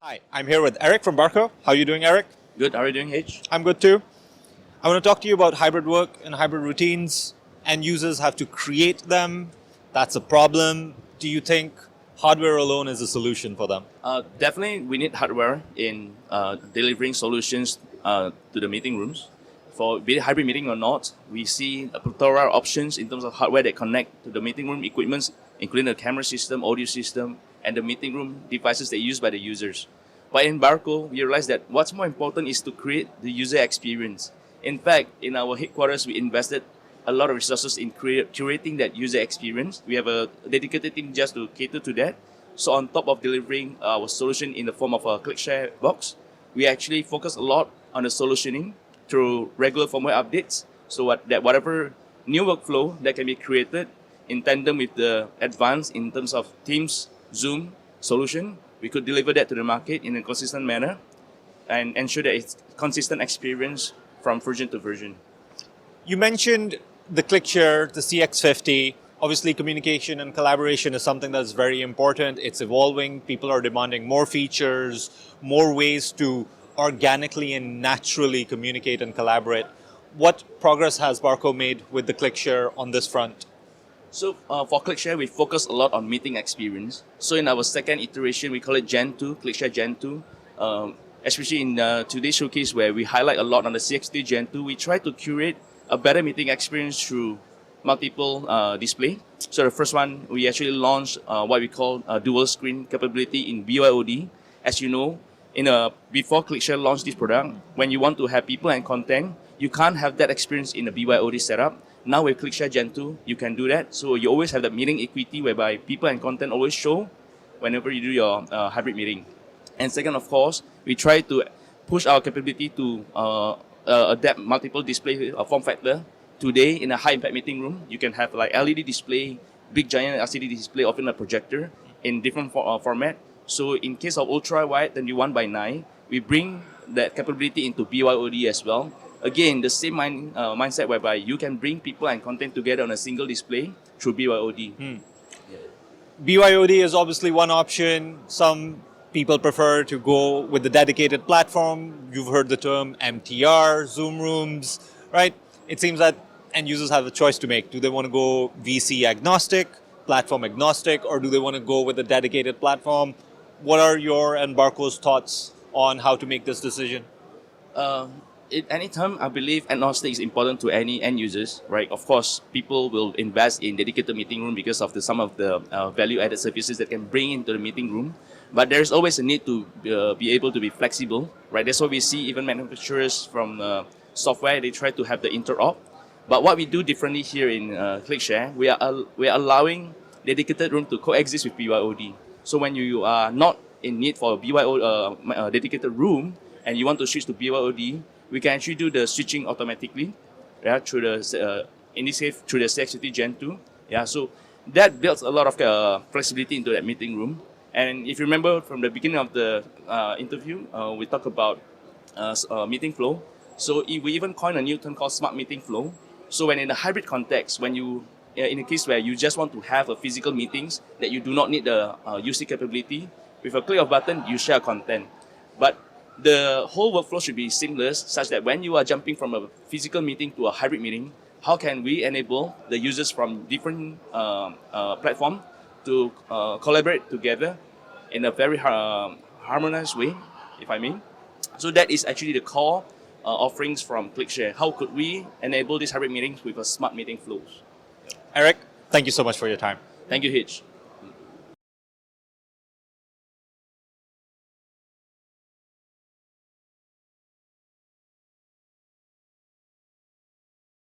Hi, I'm here with Erik from Barco. How are you doing, Erik? Good. How are you doing, H? I'm good too. I want to talk to you about hybrid work and hybrid routines. End users have to create them. That's a problem. Do you think hardware alone is a solution for them? Definitely, we need hardware in delivering solutions to the meeting rooms. For be it hybrid meeting or not, we see a plethora of options in terms of hardware that connect to the meeting room equipments, including the camera system, audio system, and the meeting room devices that are used by the users. But in Barco, we realized that what's more important is to create the user experience. In fact, in our headquarters, we invested a lot of resources in curating that user experience. We have a dedicated team just to cater to that. So on top of delivering our solution in the form of a ClickShare box, we actually focus a lot on the solutioning through regular firmware updates. So that whatever new workflow that can be created in tandem with the advance in terms of Teams, Zoom solution, we could deliver that to the market in a consistent manner and ensure that it's consistent experience from version to version. You mentioned the ClickShare, the CX50. Obviously, communication and collaboration is something that's very important. It's evolving. People are demanding more features, more ways to organically and naturally communicate and collaborate. What progress has Barco made with the ClickShare on this front? So for ClickShare, we focus a lot on meeting experience. So in our second iteration, we call it Gen 2, ClickShare Gen 2. Especially in today's showcase where we highlight a lot on the CX3 Gen 2, we try to curate a better meeting experience through multiple display. So the first one, we actually launched what we call dual screen capability in BYOD. As you know, before ClickShare launched this product, when you want to have people and content, you can't have that experience in a BYOD setup. Now with ClickShare Gen 2, you can do that. So you always have that meeting equity whereby people and content always show whenever you do your hybrid meeting. And second, of course, we try to push our capability to adapt multiple display form factor. Today, in a high-impact meeting room, you can have like LED display, big giant LCD display, often a projector in different format. So in case of ultra-wide 21:9, we bring that capability into BYOD as well. Again, the same mindset whereby you can bring people and content together on a single display through BYOD. BYOD is obviously one option. Some people prefer to go with the dedicated platform. You've heard the term MTR, Zoom rooms, right? It seems that end users have a choice to make. Do they want to go VC agnostic, platform agnostic, or do they want to go with a dedicated platform? What are your and Barco's thoughts on how to make this decision? At any time, I believe agnostic is important to any end users, right? Of course, people will invest in dedicated meeting room because of some of the value-added services that can bring into the meeting room. But there's always a need to be able to be flexible, right? That's why we see even manufacturers from software, they try to have the interop. But what we do differently here in ClickShare, we are allowing dedicated room to coexist with BYOD. So when you are not in need for a BYOD dedicated room and you want to switch to BYOD, we can actually do the switching automatically, through the in this case through the CX50 Gen 2. So that builds a lot of flexibility into that meeting room. And if you remember from the beginning of the interview, we talked about meeting flow. So we even coined a new term called smart meeting flow. So when in a hybrid context, when you in a case where you just want to have a physical meetings that you do not need the UC capability, with a click of button, you share content. But the whole workflow should be seamless, such that when you are jumping from a physical meeting to a hybrid meeting, how can we enable the users from different platforms to collaborate together in a very harmonized way, if I mean. So that is actually the core offerings from ClickShare. How could we enable these hybrid meetings with a smart meeting flows? Erik, thank you so much for your time. Thank you, Hitch.